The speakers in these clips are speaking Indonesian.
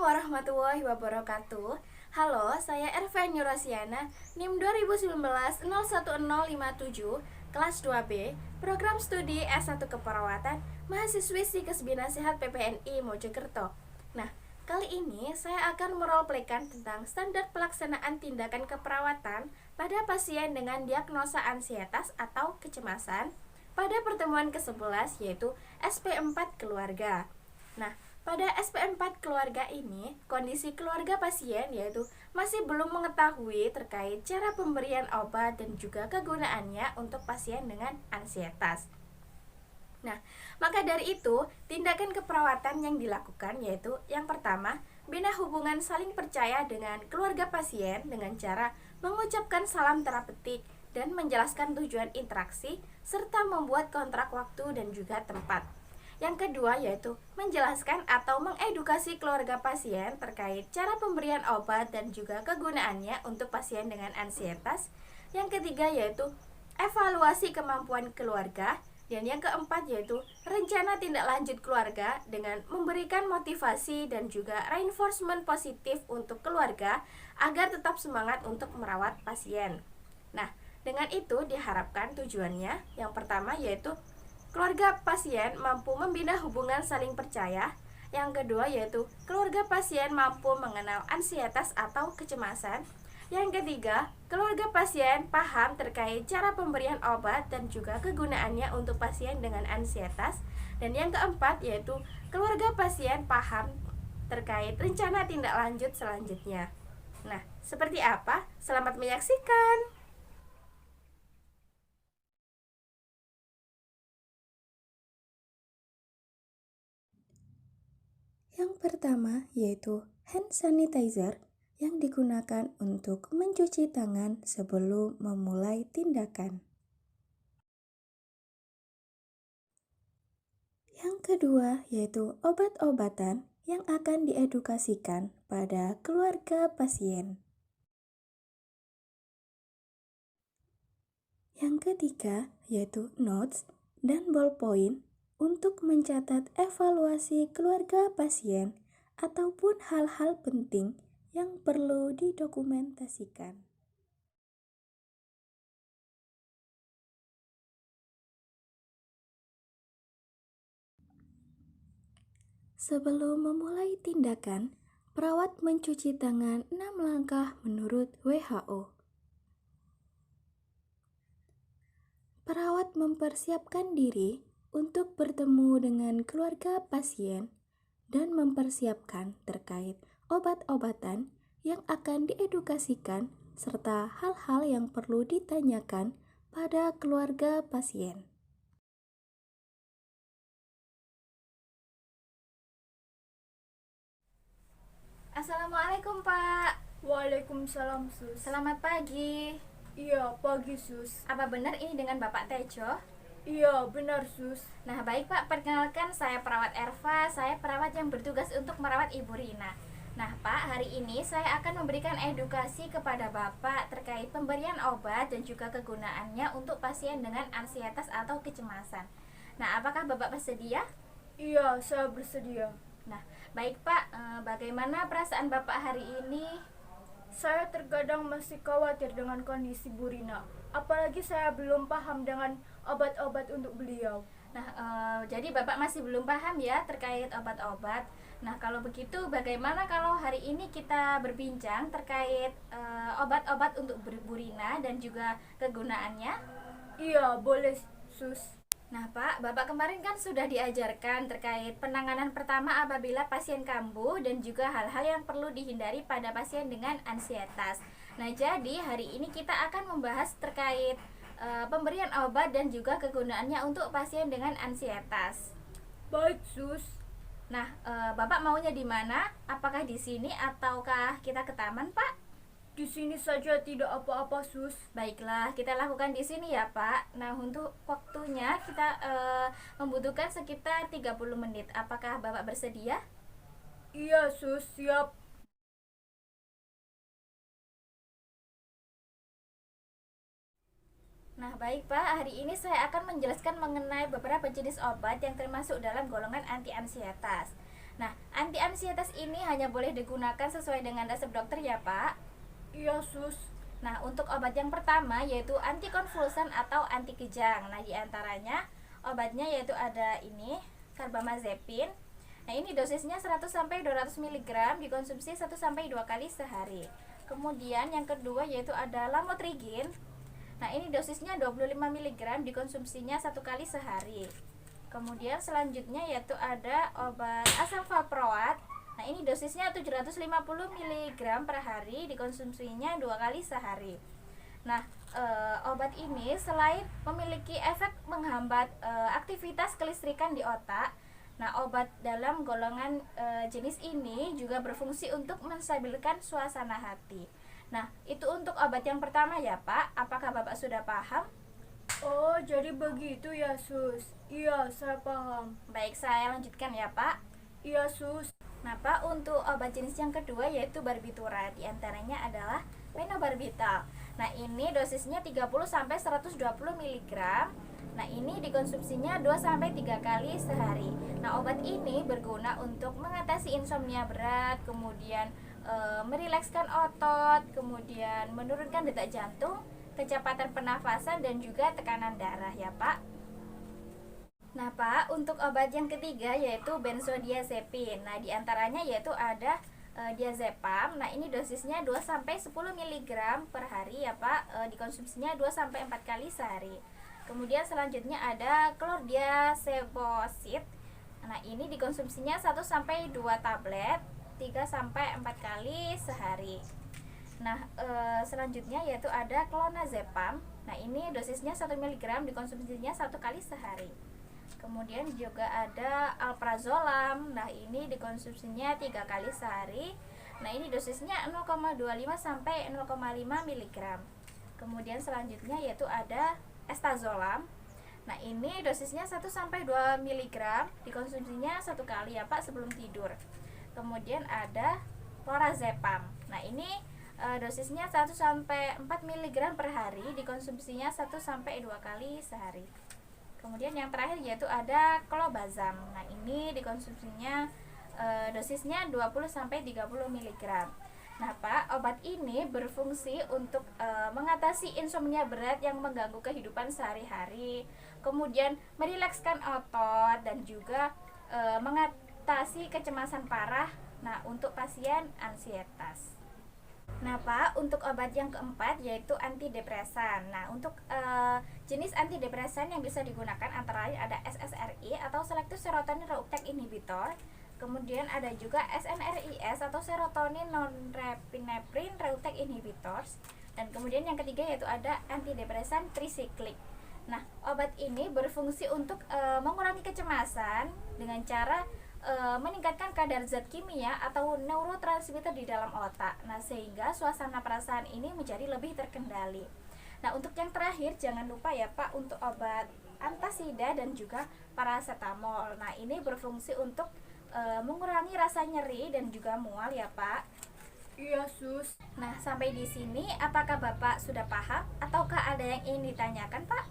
warahmatullahi wabarakatuh. Halo, saya Erva Nurasiana, NIM 2019 010057, kelas 2B, program studi S1 Keperawatan, mahasiswi Psikes Bina Sehat PPNI Mojokerto. Nah, kali ini saya akan meroleplaykan tentang standar pelaksanaan tindakan keperawatan pada pasien dengan diagnosa ansietas atau kecemasan pada pertemuan ke-11, yaitu SP4 keluarga. Nah, pada SP4 keluarga ini, kondisi keluarga pasien yaitu masih belum mengetahui terkait cara pemberian obat dan juga kegunaannya untuk pasien dengan ansietas. Nah, maka dari itu, tindakan keperawatan yang dilakukan yaitu yang pertama, bina hubungan saling percaya dengan keluarga pasien dengan cara mengucapkan salam terapeutik dan menjelaskan tujuan interaksi serta membuat kontrak waktu dan juga tempat. Yang kedua yaitu menjelaskan atau mengedukasi keluarga pasien terkait cara pemberian obat dan juga kegunaannya untuk pasien dengan ansietas. Yang ketiga yaitu evaluasi kemampuan keluarga. Dan yang keempat yaitu rencana tindak lanjut keluarga dengan memberikan motivasi dan juga reinforcement positif untuk keluarga agar tetap semangat untuk merawat pasien. Nah, dengan itu diharapkan tujuannya yang pertama yaitu keluarga pasien mampu membina hubungan saling percaya. Yang kedua yaitu keluarga pasien mampu mengenal ansietas atau kecemasan. Yang ketiga, keluarga pasien paham terkait cara pemberian obat dan juga kegunaannya untuk pasien dengan ansietas. Dan yang keempat yaitu keluarga pasien paham terkait rencana tindak lanjut selanjutnya. Nah, seperti apa? Selamat menyaksikan. Yang pertama yaitu hand sanitizer yang digunakan untuk mencuci tangan sebelum memulai tindakan. Yang kedua yaitu obat-obatan yang akan diedukasikan pada keluarga pasien. Yang ketiga yaitu notes dan ballpoint untuk mencatat evaluasi keluarga pasien ataupun hal-hal penting yang perlu didokumentasikan. Sebelum memulai tindakan, perawat mencuci tangan 6 langkah menurut WHO. Perawat mempersiapkan diri untuk bertemu dengan keluarga pasien dan mempersiapkan terkait obat-obatan yang akan diedukasikan serta hal-hal yang perlu ditanyakan pada keluarga pasien. Assalamualaikum Pak. Waalaikumsalam, Sus. Selamat pagi. Iya, pagi, Sus. Apa benar ini dengan Bapak Tejo? Iya, benar, Sus. Nah, baik Pak, perkenalkan saya perawat Erva. Saya perawat yang bertugas untuk merawat Ibu Rina. Nah Pak, hari ini saya akan memberikan edukasi kepada Bapak terkait pemberian obat dan juga kegunaannya untuk pasien dengan ansietas atau kecemasan. Nah, apakah Bapak bersedia? Iya, saya bersedia. Nah, baik Pak, bagaimana perasaan Bapak hari ini? Saya terkadang masih khawatir dengan kondisi Bu Rina. Apalagi saya belum paham dengan obat-obat untuk beliau. Nah, jadi Bapak masih belum paham ya terkait obat-obat. Nah, kalau begitu bagaimana kalau hari ini kita berbincang terkait obat-obat untuk Bu Rina dan juga kegunaannya? Iya, boleh, Sus. Nah Pak, Bapak kemarin kan sudah diajarkan terkait penanganan pertama apabila pasien kambuh dan juga hal-hal yang perlu dihindari pada pasien dengan ansietas. Nah jadi hari ini kita akan membahas terkait pemberian obat dan juga kegunaannya untuk pasien dengan ansietas. Baik, Sus. Nah, Bapak maunya di mana? Apakah di sini ataukah kita ke taman, Pak? Di sini saja tidak apa-apa, Sus. Baiklah, kita lakukan di sini ya, Pak. Nah, untuk waktunya kita membutuhkan sekitar 30 menit. Apakah Bapak bersedia? Iya, Sus, siap. Nah, baik Pak, hari ini saya akan menjelaskan mengenai beberapa jenis obat yang termasuk dalam golongan anti ansietas. Nah, anti ansietas ini hanya boleh digunakan sesuai dengan resep dokter ya, Pak. Iya, Sus. Nah, untuk obat yang pertama yaitu antikonvulsan atau anti kejang. Nah, diantaranya obatnya yaitu ada ini, carbamazepin. Nah, ini dosisnya 100 sampai 200 mg dikonsumsi 1 sampai 2 kali sehari. Kemudian yang kedua yaitu ada lamotrigin. Nah, ini dosisnya 25 mg dikonsumsinya 1 kali sehari. Kemudian selanjutnya yaitu ada obat asam valproat. Nah, ini dosisnya 750 mg per hari dikonsumsinya 2 kali sehari. Nah, obat ini selain memiliki efek menghambat aktivitas kelistrikan di otak, nah obat dalam golongan jenis ini juga berfungsi untuk menstabilkan suasana hati. Nah, itu untuk obat yang pertama ya, Pak. Apakah Bapak sudah paham? Oh, jadi begitu ya, Sus. Iya, saya paham. Baik, saya lanjutkan ya, Pak. Iya, Sus. Nah, Pak, untuk obat jenis yang kedua yaitu barbiturat. Di antaranya adalah phenobarbital. Nah, ini dosisnya 30 sampai 120 mg. Nah, ini dikonsumsinya 2 sampai 3 kali sehari. Nah, obat ini berguna untuk mengatasi insomnia berat, kemudian merilekskan otot, kemudian menurunkan detak jantung, kecepatan pernafasan dan juga tekanan darah ya, Pak. Nah, Pak, untuk obat yang ketiga yaitu benzodiazepin. Nah, diantaranya yaitu ada diazepam. Nah, ini dosisnya 2 sampai 10 mg per hari ya, Pak. Dikonsumsinya 2 sampai 4 kali sehari. Kemudian selanjutnya ada chlordiazepoxid. Nah, ini dikonsumsinya 1 sampai 2 tablet 3 sampai 4 kali sehari. Nah, selanjutnya yaitu ada clonazepam. Nah, ini dosisnya 1 mg dikonsumsinya 1 kali sehari. Kemudian juga ada alprazolam. Nah, ini dikonsumsinya 3 kali sehari. Nah, ini dosisnya 0,25 sampai 0,5 mg. Kemudian selanjutnya yaitu ada estazolam. Nah, ini dosisnya 1 sampai 2 mg dikonsumsinya 1 kali ya, Pak, sebelum tidur. Kemudian ada lorazepam. Nah, ini dosisnya 1 sampai 4 mg per hari dikonsumsinya 1 sampai 2 kali sehari. Kemudian yang terakhir yaitu ada clobazam. Nah, ini dikonsumsinya dosisnya 20 sampai 30 mg. Nah, Pak, obat ini berfungsi untuk mengatasi insomnia berat yang mengganggu kehidupan sehari-hari, kemudian merilekskan otot dan juga mengatasi kecemasan parah. Nah, untuk pasien ansietas. Nah, Pak, untuk obat yang keempat yaitu antidepresan. Nah, untuk jenis antidepresan yang bisa digunakan antara lain ada SSRI atau selective serotonin reuptake inhibitor. Kemudian ada juga SNRIs atau serotonin norepinephrine reuptake inhibitors. Dan kemudian yang ketiga yaitu ada antidepresan trisiklik. Nah, obat ini berfungsi untuk mengurangi kecemasan dengan cara meningkatkan kadar zat kimia atau neurotransmitter di dalam otak. Nah, sehingga suasana perasaan ini menjadi lebih terkendali. Nah, untuk yang terakhir jangan lupa ya, Pak, untuk obat antasida dan juga paracetamol. Nah, ini berfungsi untuk mengurangi rasa nyeri dan juga mual ya, Pak. Iya, Sus. Nah, sampai di sini apakah Bapak sudah paham ataukah ada yang ingin ditanyakan, Pak?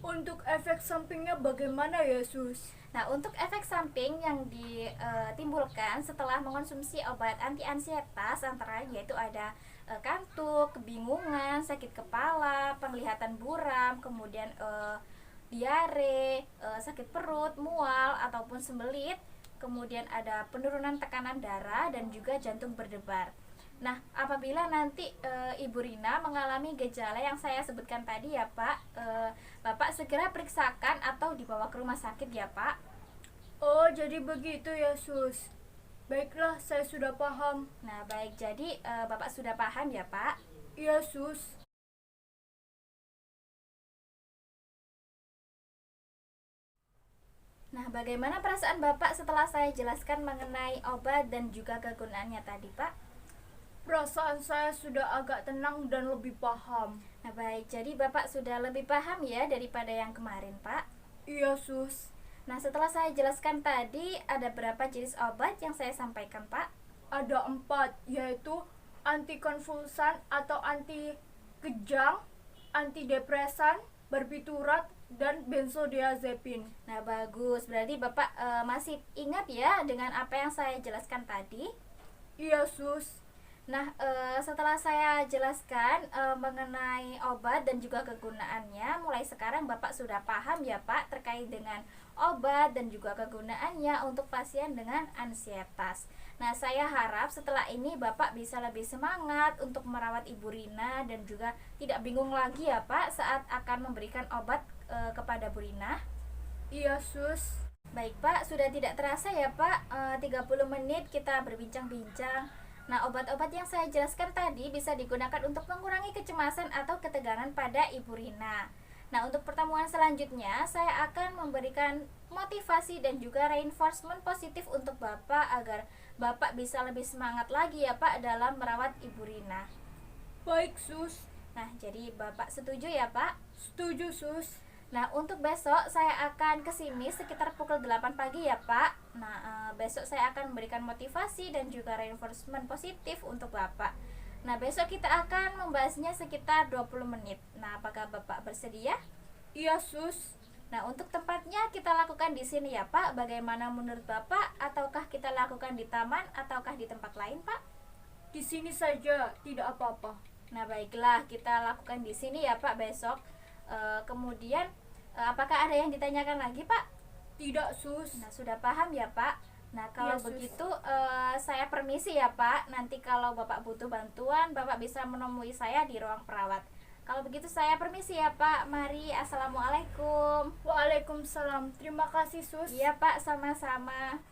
Untuk efek sampingnya bagaimana ya, Sus? Nah, untuk efek samping yang ditimbulkan setelah mengonsumsi obat anti ansietas antara yaitu ada kantuk, kebingungan, sakit kepala, penglihatan buram, kemudian diare, sakit perut, mual ataupun sembelit, kemudian ada penurunan tekanan darah dan juga jantung berdebar. Nah, apabila nanti Ibu Rina mengalami gejala yang saya sebutkan tadi ya, Pak, Bapak segera periksakan atau dibawa ke rumah sakit ya, Pak. Oh, jadi begitu ya, Sus. Baiklah, saya sudah paham. Nah, baik, jadi Bapak sudah paham ya, Pak? Iya, Sus. Nah, bagaimana perasaan Bapak setelah saya jelaskan mengenai obat dan juga kegunaannya tadi, Pak? Perasaan saya sudah agak tenang dan lebih paham. Nah, baik, jadi Bapak sudah lebih paham ya daripada yang kemarin, Pak? Iya, Sus. Nah, setelah saya jelaskan tadi, ada berapa jenis obat yang saya sampaikan, Pak? Ada 4, yaitu antikonvulsan atau anti kejang, antidepresan, barbiturat, dan benzodiazepin. Nah, bagus. Berarti Bapak masih ingat ya dengan apa yang saya jelaskan tadi? Iya, Sus. Nah, setelah saya jelaskan mengenai obat dan juga kegunaannya, mulai sekarang Bapak sudah paham ya Pak terkait dengan obat dan juga kegunaannya untuk pasien dengan ansietas. Nah, saya harap setelah ini Bapak bisa lebih semangat untuk merawat Ibu Rina dan juga tidak bingung lagi ya Pak saat akan memberikan obat kepada Bu Rina. Iya, Sus. Baik Pak, sudah tidak terasa ya Pak, 30 menit kita berbincang-bincang. Nah, obat-obat yang saya jelaskan tadi bisa digunakan untuk mengurangi kecemasan atau ketegangan pada Ibu Rina. Nah, untuk pertemuan selanjutnya, saya akan memberikan motivasi dan juga reinforcement positif untuk Bapak agar Bapak bisa lebih semangat lagi ya Pak dalam merawat Ibu Rina. Baik, Sus. Nah, jadi Bapak setuju ya Pak? Setuju, Sus. Nah, untuk besok saya akan kesini sekitar pukul 8 pagi ya Pak. Nah, besok saya akan memberikan motivasi dan juga reinforcement positif untuk Bapak. Nah, besok kita akan membahasnya sekitar 20 menit. Nah, apakah Bapak bersedia? Iya, Sus. Nah, untuk tempatnya kita lakukan di sini ya Pak. Bagaimana menurut Bapak? Ataukah kita lakukan di taman ataukah di tempat lain Pak? Di sini saja, tidak apa-apa. Nah, baiklah, kita lakukan di sini ya Pak besok. Kemudian apakah ada yang ditanyakan lagi Pak? Tidak, Sus. Nah, sudah paham ya Pak. Nah, kalau Iya, Sus. begitu saya permisi ya Pak. Nanti kalau Bapak butuh bantuan, Bapak bisa menemui saya di ruang perawat. Kalau begitu saya permisi ya Pak. Mari, assalamualaikum. Waalaikumsalam. Terima kasih, Sus. Iya Pak, sama-sama.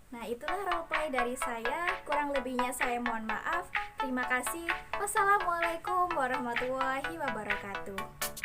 Nah, itulah roleplay dari saya. Kurang lebihnya saya mohon maaf. Terima kasih. Wassalamualaikum warahmatullahi wabarakatuh.